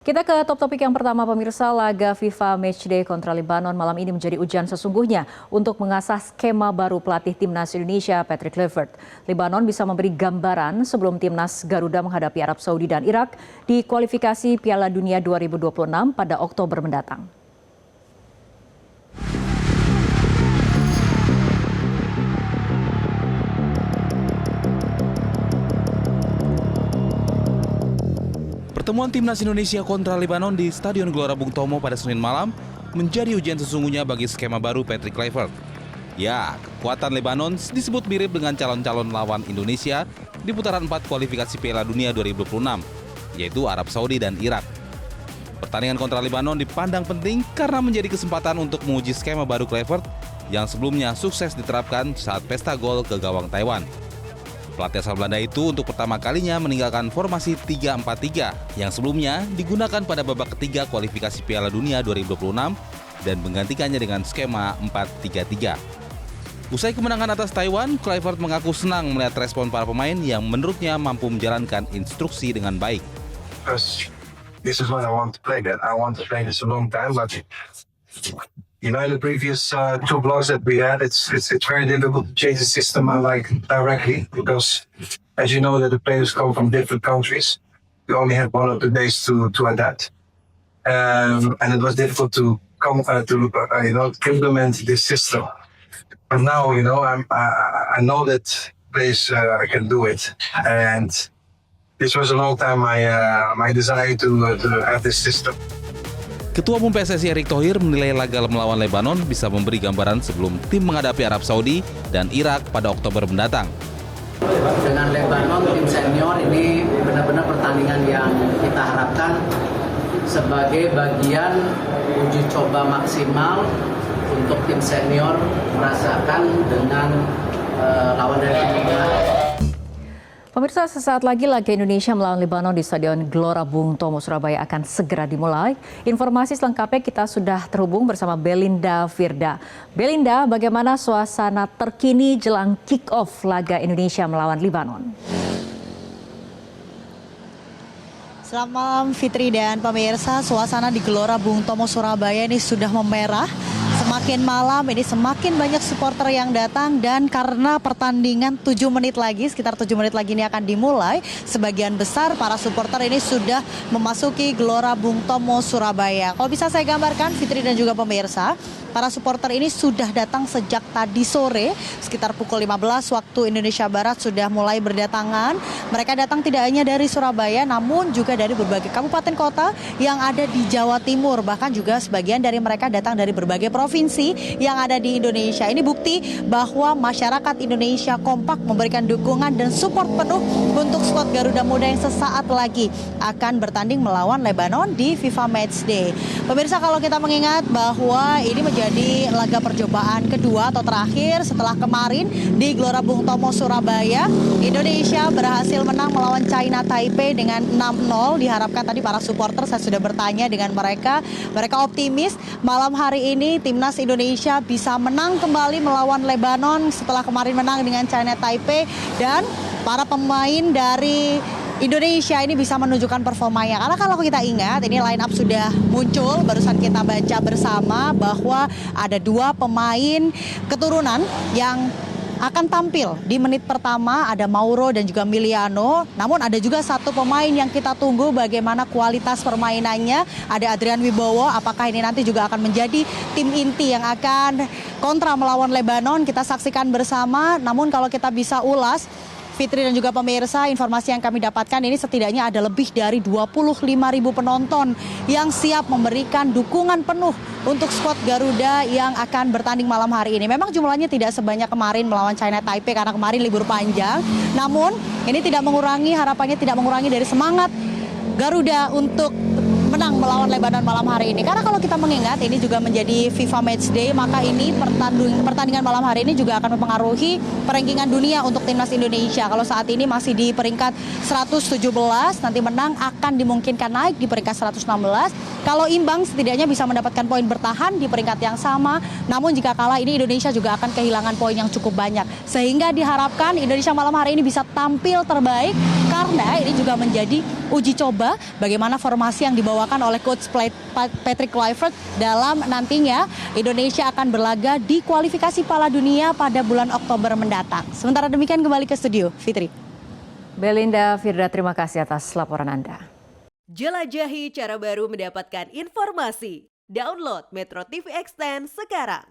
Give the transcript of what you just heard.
Kita ke topik yang pertama, pemirsa. Laga FIFA Matchday kontra Lebanon malam ini menjadi ujian sesungguhnya untuk mengasah skema baru pelatih timnas Indonesia Patrick Kluivert. Lebanon bisa memberi gambaran sebelum timnas Garuda menghadapi Arab Saudi dan Irak di kualifikasi Piala Dunia 2026 pada Oktober mendatang. Pertemuan timnas Indonesia kontra Lebanon di Stadion Gelora Bung Tomo pada Senin malam menjadi ujian sesungguhnya bagi skema baru Patrick Kluivert. Ya, kekuatan Lebanon disebut mirip dengan calon-calon lawan Indonesia di putaran 4 kualifikasi Piala Dunia 2026, yaitu Arab Saudi dan Irak. Pertandingan kontra Lebanon dipandang penting karena menjadi kesempatan untuk menguji skema baru Kluivert yang sebelumnya sukses diterapkan saat pesta gol ke gawang Taiwan. Pelatih asal Belanda itu untuk pertama kalinya meninggalkan formasi 3-4-3 yang sebelumnya digunakan pada babak ketiga kualifikasi Piala Dunia 2026 dan menggantikannya dengan skema 4-3-3. Usai kemenangan atas Taiwan, Kluivert mengaku senang melihat respon para pemain yang menurutnya mampu menjalankan instruksi dengan baik. This is what I want to play. That I want to play this a long time, but in the previous two blocks that we had, it's very difficult to change the system like directly because, as you know, that the players come from different countries. We only had 1 or 2 days to adapt, and it was difficult to implement this system. But now, I know that players can do it, and this was a long time my desire to have this system. Ketua Umum PSSI Erick Thohir menilai laga melawan Lebanon bisa memberi gambaran sebelum tim menghadapi Arab Saudi dan Irak pada Oktober mendatang. Dengan Lebanon, tim senior ini benar-benar pertandingan yang kita harapkan sebagai bagian uji coba maksimal untuk tim senior merasakan dengan lawan dari Indonesia. Pemirsa, sesaat lagi laga Indonesia melawan Lebanon di Stadion Gelora Bung Tomo, Surabaya akan segera dimulai. Informasi selengkapnya kita sudah terhubung bersama Belinda Firda. Belinda, bagaimana suasana terkini jelang kick-off laga Indonesia melawan Lebanon? Selamat malam Fitri dan pemirsa, suasana di Gelora Bung Tomo, Surabaya ini sudah memerah. Semakin malam ini semakin banyak supporter yang datang dan karena pertandingan 7 menit lagi, sekitar 7 menit lagi ini akan dimulai, sebagian besar para supporter ini sudah memasuki Gelora Bung Tomo, Surabaya. Kalau bisa saya gambarkan Fitri dan juga pemirsa, para supporter ini sudah datang sejak tadi sore, sekitar pukul 15 waktu Indonesia Barat sudah mulai berdatangan. Mereka datang tidak hanya dari Surabaya, namun juga dari berbagai kabupaten kota yang ada di Jawa Timur. Bahkan juga sebagian dari mereka datang dari berbagai provinsi yang ada di Indonesia. Ini bukti bahwa masyarakat Indonesia kompak memberikan dukungan dan support penuh untuk skuad Garuda Muda yang sesaat lagi akan bertanding melawan Lebanon di FIFA Matchday. Pemirsa, kalau kita mengingat bahwa ini menjadi laga percobaan kedua atau terakhir setelah kemarin di Gelora Bung Tomo, Surabaya, Indonesia berhasil menang melawan China Taipei dengan 6-0. Diharapkan tadi para supporter, saya sudah bertanya dengan mereka optimis malam hari ini timnas Indonesia bisa menang kembali melawan Lebanon setelah kemarin menang dengan China Taipei, dan para pemain dari Indonesia ini bisa menunjukkan performanya. Karena kalau kita ingat, ini line up sudah muncul, barusan kita baca bersama bahwa ada 2 pemain keturunan yang akan tampil di menit pertama, ada Mauro dan juga Miliano. Namun ada juga 1 pemain yang kita tunggu bagaimana kualitas permainannya, ada Adrian Wibowo. Apakah ini nanti juga akan menjadi tim inti yang akan kontra melawan Lebanon? Kita saksikan bersama. Namun kalau kita bisa ulas, Fitri dan juga pemirsa, informasi yang kami dapatkan ini setidaknya ada lebih dari 25.000 penonton yang siap memberikan dukungan penuh untuk skuad Garuda yang akan bertanding malam hari ini. Memang jumlahnya tidak sebanyak kemarin melawan China Taipei karena kemarin libur panjang. Namun ini tidak mengurangi, harapannya tidak mengurangi dari semangat Garuda untuk menang melawan Lebanon malam hari ini. Karena kalau kita mengingat ini juga menjadi FIFA Matchday, maka ini pertandingan malam hari ini juga akan mempengaruhi perankingan dunia untuk timnas Indonesia. Kalau saat ini masih di peringkat 117, nanti menang akan dimungkinkan naik di peringkat 116. Kalau imbang setidaknya bisa mendapatkan poin bertahan di peringkat yang sama. Namun jika kalah ini Indonesia juga akan kehilangan poin yang cukup banyak. Sehingga diharapkan Indonesia malam hari ini bisa tampil terbaik karena ini juga menjadi uji coba bagaimana formasi yang dibawakan dibanggakan oleh coach Patrick Kluivert dalam nantinya Indonesia akan berlaga di kualifikasi Piala Dunia pada bulan Oktober mendatang. Sementara demikian kembali ke studio, Fitri. Belinda Firda, terima kasih atas laporan Anda. Jelajahi cara baru mendapatkan informasi. Download Metro TV Extend sekarang.